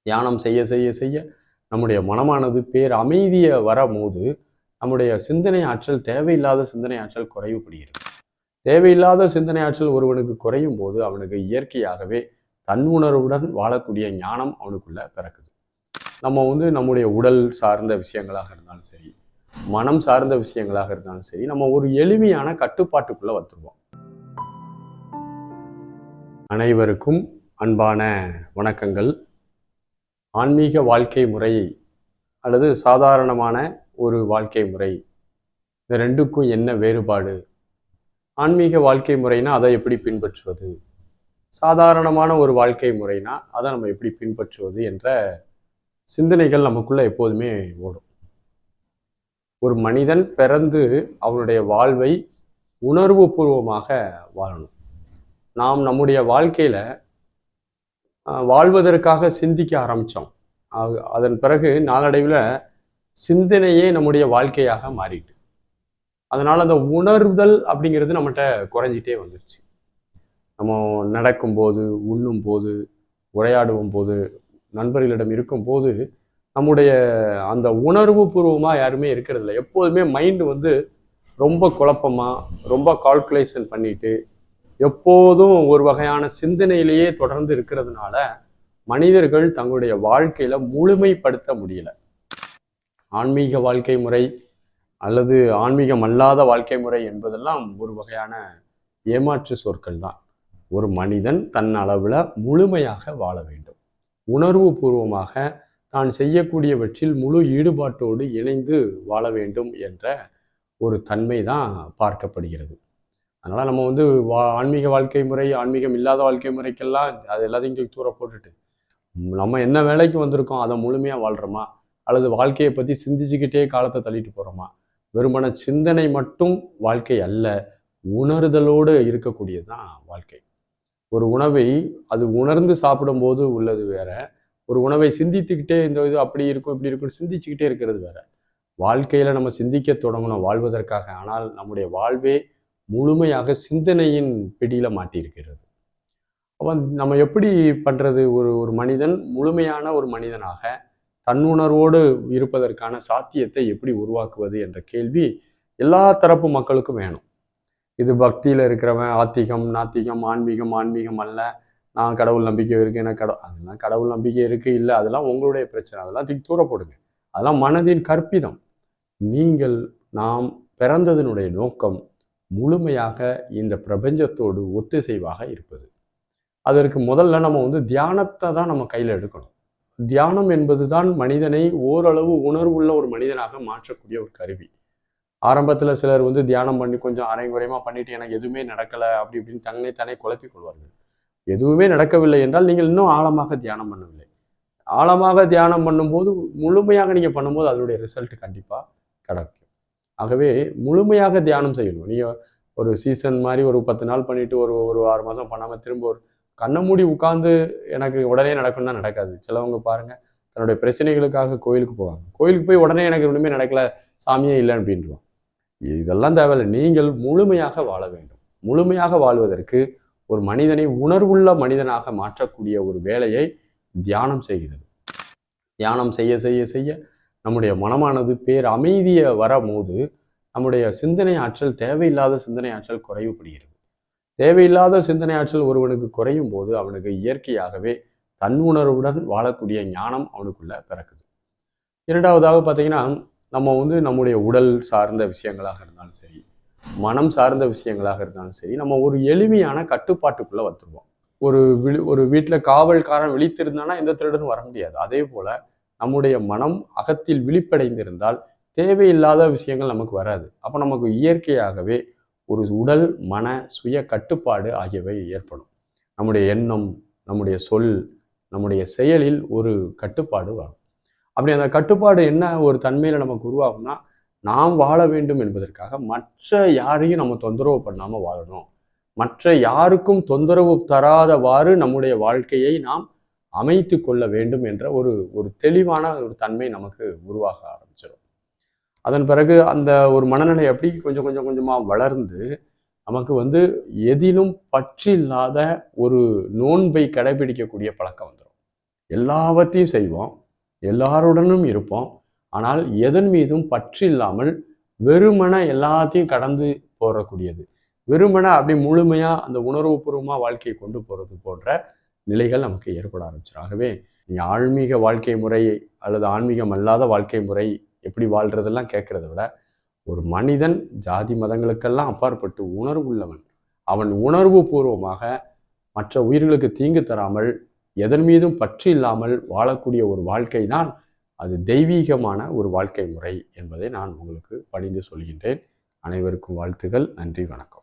தியானம் செய்ய செய்ய செய்ய நம்முடைய மனமானது பேர் அமைதியை வரும்போது நம்முடைய சிந்தனை ஆற்றல் தேவையில்லாத சிந்தனை ஆற்றல் குறைவுபடுகிறது. தேவையில்லாத சிந்தனை ஆற்றல் ஒருவனுக்கு குறையும் போது அவனுக்கு இயற்கையாகவே தன் உணர்வுடன் வாழக்கூடிய ஞானம் அவனுக்குள்ள பிறக்குது. நம்ம நம்முடைய உடல் சார்ந்த விஷயங்களாக இருந்தாலும் சரி, மனம் சார்ந்த விஷயங்களாக இருந்தாலும் சரி, நம்ம ஒரு எளிமையான கட்டுப்பாட்டுக்குள்ள வந்துருவோம். அனைவருக்கும் அன்பான வணக்கங்கள். ஆன்மீக வாழ்க்கை முறை அல்லது சாதாரணமான ஒரு வாழ்க்கை முறை, இந்த ரெண்டுக்கும் என்ன வேறுபாடு? ஆன்மீக வாழ்க்கை முறைனா அதை எப்படி பின்பற்றுவது, சாதாரணமான ஒரு வாழ்க்கை முறைனா அதை நம்ம எப்படி பின்பற்றுவது என்ற சிந்தனைகள் நமக்குள்ள எப்போதுமே ஓடும். ஒரு மனிதன் பிறந்து அவனுடைய வாழ்வை உணர்வு பூர்வமாக வாழணும். நாம் நம்முடைய வாழ்க்கையில வாழ்வதற்காக சிந்திக்க ஆரம்பித்தோம். அதன் பிறகு நாளடைவில் சிந்தனையே நம்முடைய வாழ்க்கையாக மாறிட்டு, அதனால் அந்த உணர்தல் அப்படிங்கிறது நம்மகிட்ட குறைஞ்சிட்டே வந்துருச்சு. நம்ம நடக்கும்போது, உண்ணும் போது, உரையாடும் போது, நண்பர்களிடம் இருக்கும்போது நம்முடைய அந்த உணர்வு பூர்வமாக யாருமே இருக்கிறது இல்லை. எப்போதுமே மைண்டு ரொம்ப குழப்பமாக, ரொம்ப கால்குலேஷன் பண்ணிட்டு எப்போதும் ஒரு வகையான சிந்தனையிலேயே தொடர்ந்து இருக்கிறதுனால மனிதர்கள் தங்களுடைய வாழ்க்கையில முழுமைப்படுத்த முடியல. ஆன்மீக வாழ்க்கை முறை அல்லது ஆன்மீகம் அல்லாத வாழ்க்கை முறை என்பதெல்லாம் ஒரு வகையான ஏமாற்று சொற்கள் தான். ஒரு மனிதன் தன் அளவில் முழுமையாக வாழ வேண்டும், உணர்வு பூர்வமாக தான் செய்யக்கூடியவற்றில் முழு ஈடுபாட்டோடு இணைந்து வாழ வேண்டும் என்ற ஒரு தன்மை தான் பார்க்கப்படுகிறது. அதனால் நம்ம ஆன்மீக வாழ்க்கை முறை, ஆன்மீகம் இல்லாத வாழ்க்கை முறைக்கெல்லாம் அது எல்லாத்தையும் தூர போட்டுட்டு நம்ம என்ன வேலைக்கு வந்திருக்கோம் அதை முழுமையாக வாழ்கிறோமா, அல்லது வாழ்க்கையை பற்றி சிந்திச்சுக்கிட்டே காலத்தை தள்ளிட்டு போகிறோமா? வெறுமன சிந்தனை மட்டும் வாழ்க்கை அல்ல, உணர்தலோடு இருக்கக்கூடியது தான் வாழ்க்கை. ஒரு உணவை அது உணர்ந்து சாப்பிடும்போது உள்ளது வேற, ஒரு உணவை சிந்தித்துக்கிட்டே இந்த இது அப்படி இருக்கும் இப்படி இருக்கும்னு சிந்திச்சுக்கிட்டே இருக்கிறது வேற. வாழ்க்கையில் நம்ம சிந்திக்க தொடங்கணும் வாழ்வதற்காக. ஆனால் நம்முடைய வாழ்வே முழுமையாக சிந்தனையின் பிடியில் மாட்டியிருக்கிறது. அப்போ நம்ம எப்படி பண்ணுறது? ஒரு மனிதன் முழுமையான ஒரு மனிதனாக தன்னுணர்வோடு இருப்பதற்கான சாத்தியத்தை எப்படி உருவாக்குவது என்ற கேள்வி எல்லா தரப்பு மக்களுக்கும் வேணும். இது பக்தியில் இருக்கிறவன் ஆத்திகம், நாத்திகம், ஆன்மீகம், ஆன்மீகம் அல்ல, நான் கடவுள் நம்பிக்கை இருக்கு, எனக்கு அதெல்லாம் கடவுள் நம்பிக்கை இருக்குது இல்லை, அதெல்லாம் உங்களுடைய பிரச்சனை, அதெல்லாம் தூக்கி தூர போடுங்க. அதெல்லாம் மனதின் கற்பிதம். நாம் பிறந்ததனுடைய நோக்கம் முழுமையாக இந்த பிரபஞ்சத்தோடு ஒத்திசைவாக இருப்பது. அதற்கு முதல்ல நம்ம தியானத்தை தான் நம்ம கையில் எடுக்கணும். தியானம் என்பது தான் மனிதனை ஓரளவு உணர்வுள்ள ஒரு மனிதனாக மாற்றக்கூடிய ஒரு கருவி. ஆரம்பத்தில் சிலர் தியானம் பண்ணி கொஞ்சம் அரைங்குறையமாக பண்ணிட்டு எனக்கு எதுவுமே நடக்கலை அப்படி இப்படின்னு தன்னை குழப்பிக் கொள்வார்கள். எதுவுமே நடக்கவில்லை என்றால் நீங்கள் இன்னும் ஆழமாக தியானம் பண்ணவில்லை. ஆழமாக தியானம் பண்ணும்போது, முழுமையாக நீங்கள் பண்ணும்போது அதனுடைய ரிசல்ட் கண்டிப்பாக கிடைக்கும். ஆகவே முழுமையாக தியானம் செய்யணும். நீங்கள் ஒரு சீசன் மாதிரி ஒரு 10 நாள் பண்ணிட்டு ஒரு 6 மாதம் பண்ணாமல் திரும்ப ஒரு கண்ணை மூடி உட்கார்ந்து எனக்கு உடனே நடக்கும்னா நடக்காது. சிலவங்க பாருங்கள், தன்னுடைய பிரச்சனைகளுக்காக கோயிலுக்கு போவாங்க. கோயிலுக்கு போய் உடனே எனக்கு ஒன்றுமே நடக்கலை, சாமியே இல்லை அப்படின்ட்டுருவாங்க. இதெல்லாம் தேவையில்லை. நீங்கள் முழுமையாக வாழ வேண்டும். முழுமையாக வாழ்வதற்கு ஒரு மனிதனை உணர்வுள்ள மனிதனாக மாற்றக்கூடிய ஒரு வேலையை தியானம் செய்கிறது. தியானம் செய்ய செய்ய செய்ய நம்முடைய மனமானது பேர் அமைதியை வரும்போது நம்முடைய சிந்தனை ஆற்றல் தேவையில்லாத சிந்தனை ஆற்றல் குறைவுபடுகிறது. தேவையில்லாத சிந்தனை ஆற்றல் ஒருவனுக்கு குறையும் போது அவனுக்கு இயற்கையாகவே தன் உணர்வுடன் வாழக்கூடிய ஞானம் அவனுக்குள்ள பிறக்குது. இரண்டாவதாக பார்த்தீங்கன்னா, நம்ம நம்முடைய உடல் சார்ந்த விஷயங்களாக இருந்தாலும் சரி, மனம் சார்ந்த விஷயங்களாக இருந்தாலும் சரி, நம்ம ஒரு எளிமையான கட்டுப்பாட்டுக்குள்ள வந்துடுவோம். ஒரு வீட்டில் காவல்காரன் விழித்திருந்தானா எந்த திருடனும் வர முடியாது. அதே போல நம்முடைய மனம் அகத்தில் விழிப்படைந்திருந்தால் தேவையில்லாத விஷயங்கள் நமக்கு வராது. அப்போ நமக்கு இயற்கையாகவே ஒரு உடல், மன, சுய கட்டுப்பாடு ஆகியவை ஏற்படும். நம்முடைய எண்ணம், நம்முடைய சொல், நம்முடைய செயலில் ஒரு கட்டுப்பாடு வரும். அப்படி அந்த கட்டுப்பாடு என்ன ஒரு தன்மையில் நமக்கு உருவாகும்னா, நாம் வாழ வேண்டும் என்பதற்காக மற்ற யாரையும் நம்ம தொந்தரவு பண்ணாமல் வாழணும், மற்ற யாருக்கும் தொந்தரவு தராதவாறு நம்முடைய வாழ்க்கையை நாம் அமைத்து கொள்ள வேண்டும் என்ற ஒரு தெளிவான ஒரு தன்மை நமக்கு உருவாக ஆரம்பிச்சிடும். அதன் பிறகு அந்த ஒரு மனநிலை எப்படி கொஞ்சம் கொஞ்சம் கொஞ்சமாக வளர்ந்து நமக்கு எதிலும் பற்று இல்லாத ஒரு நோன்பை கடைபிடிக்கக்கூடிய பழக்கம் வந்துடும். எல்லாவற்றையும் செய்வோம், எல்லாருடனும் இருப்போம். ஆனால் எதன் மீதும் பற்று இல்லாமல் வெறுமன எல்லாத்தையும் கடந்து போறக்கூடியது, வெறுமன அப்படி முழுமையா அந்த உணர்வுபூர்வமாக வாழ்க்கையை கொண்டு போகிறது போன்ற நிலைகள் நமக்கு ஏற்பட ஆரம்பிச்சிடும். ஆகவே நீங்கள் ஆன்மீக வாழ்க்கை முறை அல்லது ஆன்மீகம் அல்லாத வாழ்க்கை முறை எப்படி வாழ்கிறதெல்லாம் கேட்குறத விட, ஒரு மனிதன் ஜாதி மதங்களுக்கெல்லாம் அப்பாற்பட்டு உணர்வு உள்ளவன், அவன் உணர்வு பூர்வமாக மற்ற உயிர்களுக்கு தீங்கு தராமல் எதன் மீதும் பற்று இல்லாமல் வாழக்கூடிய ஒரு வாழ்க்கை தான் அது தெய்வீகமான ஒரு வாழ்க்கை முறை என்பதை நான் உங்களுக்கு பணிந்து சொல்கின்றேன். அனைவருக்கும் வாழ்த்துகள். நன்றி, வணக்கம்.